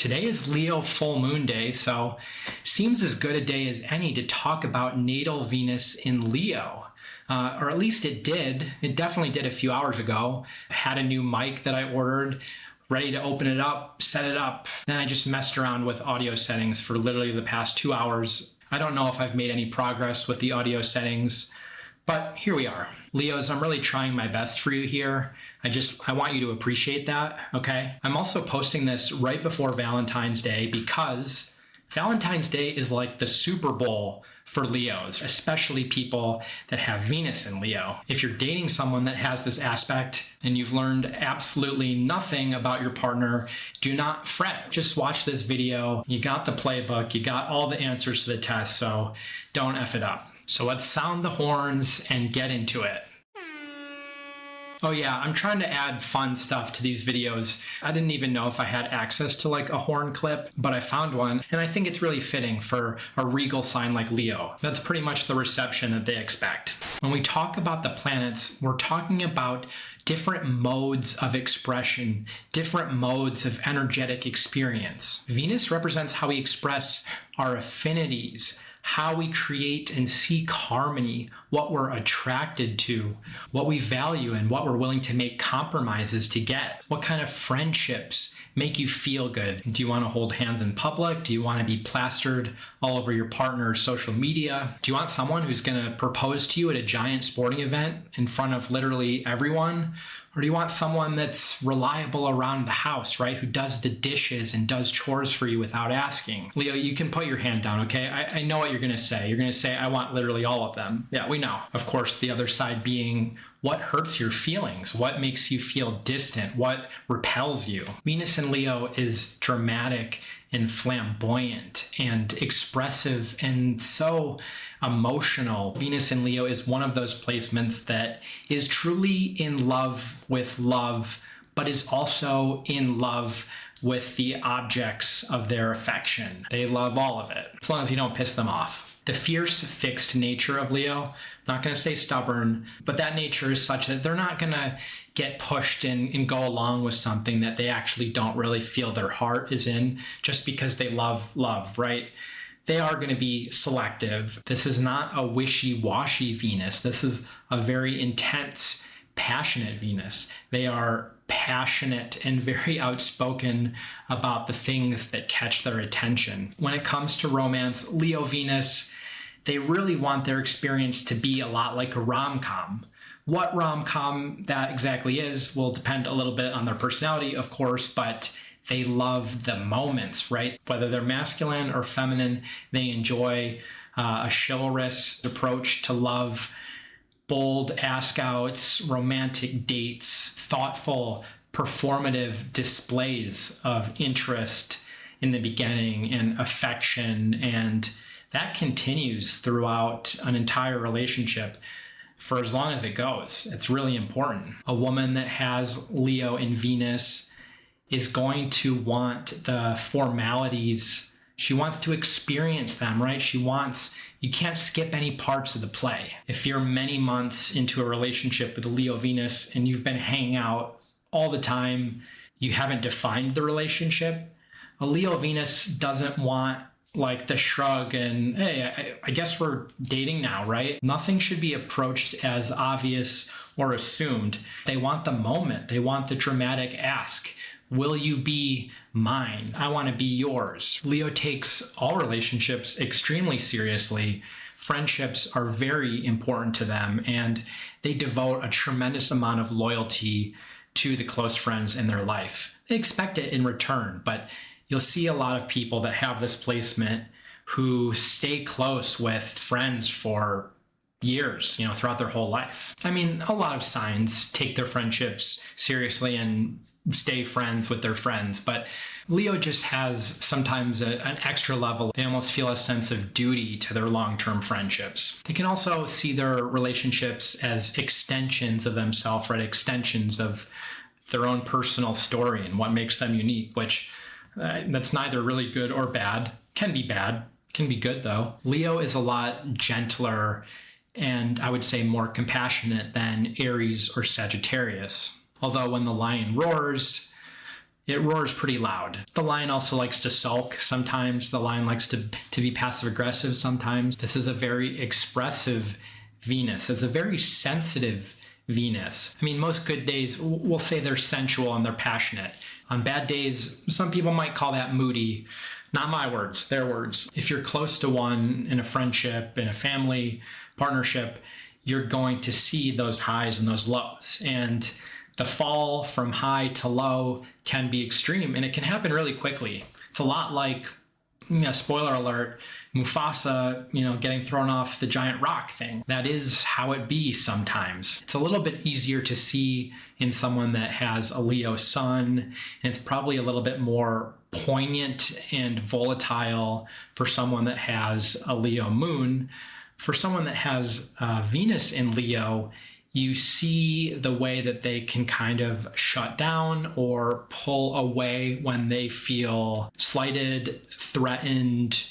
Today is Leo full moon day, so seems as good a day as any to talk about natal Venus in Leo. Or at least it did. It definitely did a few hours ago. I had a new mic that I ordered, ready to open it up, set it up. Then I just messed around with audio settings for literally the past 2 hours. I don't know if I've made any progress with the audio settings, but here we are. Leos, I'm really trying my best for you here. I want you to appreciate that, okay? I'm also posting this right before Valentine's Day because Valentine's Day is like the Super Bowl for Leos, especially people that have Venus in Leo. If you're dating someone that has this aspect and you've learned absolutely nothing about your partner, do not fret. Just watch this video. You got the playbook, you got all the answers to the test, so don't F it up. So let's sound the horns and get into it. Oh yeah, I'm trying to add fun stuff to these videos. I didn't even know if I had access to like a horn clip, but I found one, and I think it's really fitting for a regal sign like Leo. That's pretty much the reception that they expect. When we talk about the planets, we're talking about different modes of expression, different modes of energetic experience. Venus represents how we express our affinities, how we create and seek harmony, what we're attracted to, what we value, and what we're willing to make compromises to get. What kind of friendships make you feel good? Do you want to hold hands in public? Do you want to be plastered all over your partner's social media? Do you want someone who's going to propose to you at a giant sporting event in front of literally everyone? Or do you want someone that's reliable around the house, right? Who does the dishes and does chores for you without asking? Leo, you can put your hand down, okay? I know what you're gonna say. You're gonna say, I want literally all of them. Yeah, we know. Of course, the other side being, what hurts your feelings? What makes you feel distant? What repels you? Venus in Leo is dramatic and flamboyant and expressive and so emotional. Venus in Leo is one of those placements that is truly in love with love, but is also in love with the objects of their affection. They love all of it, as long as you don't piss them off. The fierce, fixed nature of Leo, I'm not going to say stubborn, but that nature is such that they're not going to get pushed and go along with something that they actually don't really feel their heart is in just because they love love, right? They are going to be selective. This is not a wishy-washy Venus. This is a very intense, passionate Venus. They are passionate and very outspoken about the things that catch their attention. When it comes to romance, Leo Venus, they really want their experience to be a lot like a rom-com. What rom-com that exactly is will depend a little bit on their personality, of course, but they love the moments, right? Whether they're masculine or feminine, they enjoy a chivalrous approach to love, bold ask-outs, romantic dates, thoughtful, performative displays of interest in the beginning and affection, and that continues throughout an entire relationship for as long as it goes. It's really important. A woman that has Leo in Venus is going to want the formalities. She wants to experience them, right? You can't skip any parts of the play. If you're many months into a relationship with a Leo Venus and you've been hanging out all the time, you haven't defined the relationship, a Leo Venus doesn't want like the shrug and, hey, I guess we're dating now, right? Nothing should be approached as obvious or assumed. They want the moment. They want the dramatic ask. Will you be mine? I want to be yours. Leo takes all relationships extremely seriously. Friendships are very important to them, and they devote a tremendous amount of loyalty to the close friends in their life. They expect it in return, but you'll see a lot of people that have this placement who stay close with friends for years, throughout their whole life. I mean, a lot of signs take their friendships seriously and stay friends with their friends, but Leo just has sometimes an extra level. They almost feel a sense of duty to their long-term friendships. They can also see their relationships as extensions of themselves, right? Extensions of their own personal story and what makes them unique, which that's neither really good or bad. Can be bad, can be good though. Leo is a lot gentler and I would say more compassionate than Aries or Sagittarius. Although when the lion roars, it roars pretty loud. The lion also likes to sulk sometimes. The lion likes to be passive aggressive sometimes. This is a very expressive Venus. It's a very sensitive Venus. I mean, most good days, we'll say they're sensual and they're passionate. On bad days, some people might call that moody. Not my words, their words. If you're close to one in a friendship, in a family partnership, you're going to see those highs and those lows. And the fall from high to low can be extreme, and it can happen really quickly. It's a lot like, spoiler alert, Mufasa, getting thrown off the giant rock thing. That is how it be sometimes. It's a little bit easier to see in someone that has a Leo sun, and it's probably a little bit more poignant and volatile for someone that has a Leo moon. For someone that has Venus in Leo, you see the way that they can kind of shut down or pull away when they feel slighted, threatened,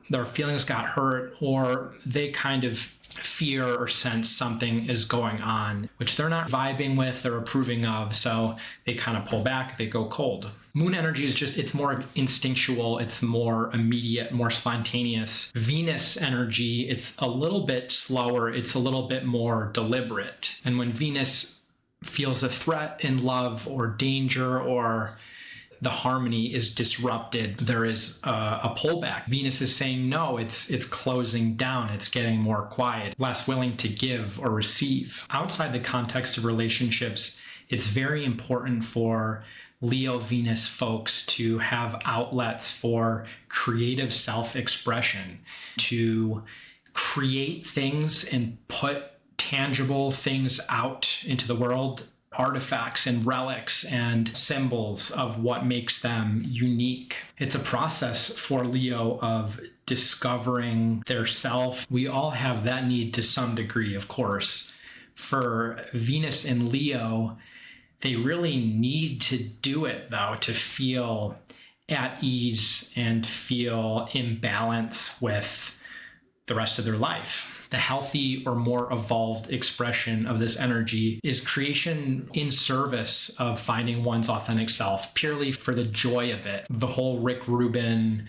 their feelings got hurt, or they kind of fear or sense something is going on, which they're not vibing with or approving of. So they kind of pull back, they go cold. Moon energy is it's more instinctual, it's more immediate, more spontaneous. Venus energy, it's a little bit slower, it's a little bit more deliberate. And when Venus feels a threat in love or danger, or the harmony is disrupted, there is a pullback. Venus is saying no, it's closing down, it's getting more quiet, less willing to give or receive. Outside the context of relationships, it's very important for Leo Venus folks to have outlets for creative self-expression, to create things and put tangible things out into the world, artifacts and relics and symbols of what makes them unique. It's a process for Leo of discovering their self. We all have that need to some degree, of course. For Venus in Leo, they really need to do it, though, to feel at ease and feel in balance with the rest of their life. The healthy or more evolved expression of this energy is creation in service of finding one's authentic self, purely for the joy of it. The whole Rick Rubin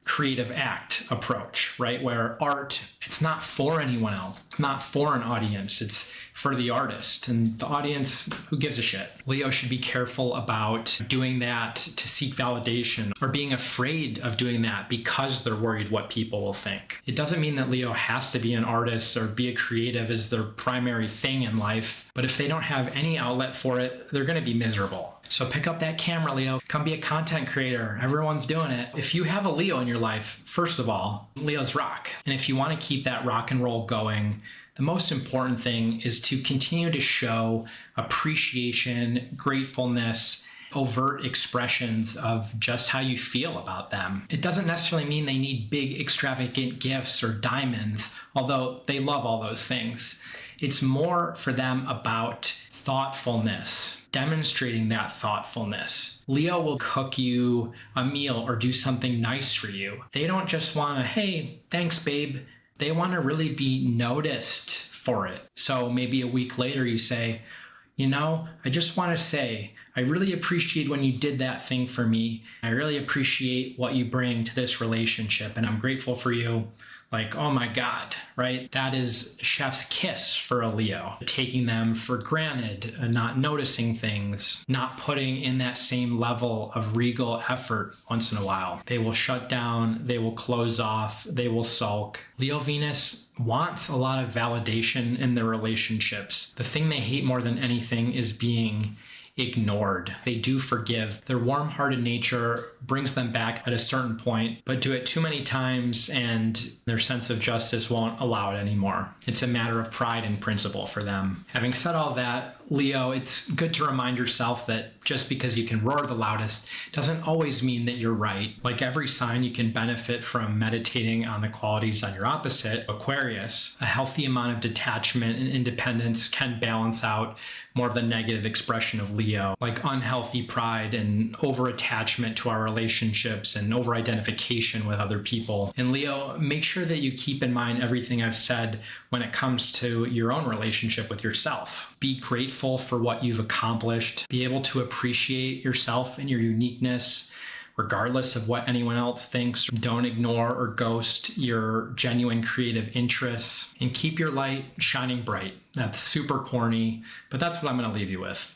creative act approach, right? Where art, it's not for anyone else. It's not for an audience. It's for the artist, and the audience, who gives a shit? Leo should be careful about doing that to seek validation, or being afraid of doing that because they're worried what people will think. It doesn't mean that Leo has to be an artist or be a creative as their primary thing in life, but if they don't have any outlet for it, they're going to be miserable. So pick up that camera, Leo. Come be a content creator. Everyone's doing it. If you have a Leo in your life, first of all, Leo's rock. And if you want to keep that rock and roll going, the most important thing is to continue to show appreciation, gratefulness, overt expressions of just how you feel about them. It doesn't necessarily mean they need big, extravagant gifts or diamonds, although they love all those things. It's more for them about thoughtfulness, demonstrating that thoughtfulness. Leo will cook you a meal or do something nice for you. They don't just want to, hey, thanks, babe. They want to really be noticed for it. So maybe a week later you say, I just want to say, I really appreciate when you did that thing for me. I really appreciate what you bring to this relationship, and I'm grateful for you. Like, oh my God, right? That is chef's kiss for a Leo. Taking them for granted, not noticing things, not putting in that same level of regal effort once in a while. They will shut down, they will close off, they will sulk. Leo Venus wants a lot of validation in their relationships. The thing they hate more than anything is being ignored. They do forgive. Their warm-hearted nature brings them back at a certain point, but do it too many times and their sense of justice won't allow it anymore. It's a matter of pride and principle for them. Having said all that, Leo, it's good to remind yourself that just because you can roar the loudest doesn't always mean that you're right. Like every sign, you can benefit from meditating on the qualities on your opposite, Aquarius. A healthy amount of detachment and independence can balance out more of the negative expression of Leo, like unhealthy pride and over-attachment to our relationships and over-identification with other people. And Leo, make sure that you keep in mind everything I've said when it comes to your own relationship with yourself. Be grateful grateful for what you've accomplished, be able to appreciate yourself and your uniqueness, regardless of what anyone else thinks. Don't ignore or ghost your genuine creative interests, and keep your light shining bright. That's super corny, but that's what I'm going to leave you with.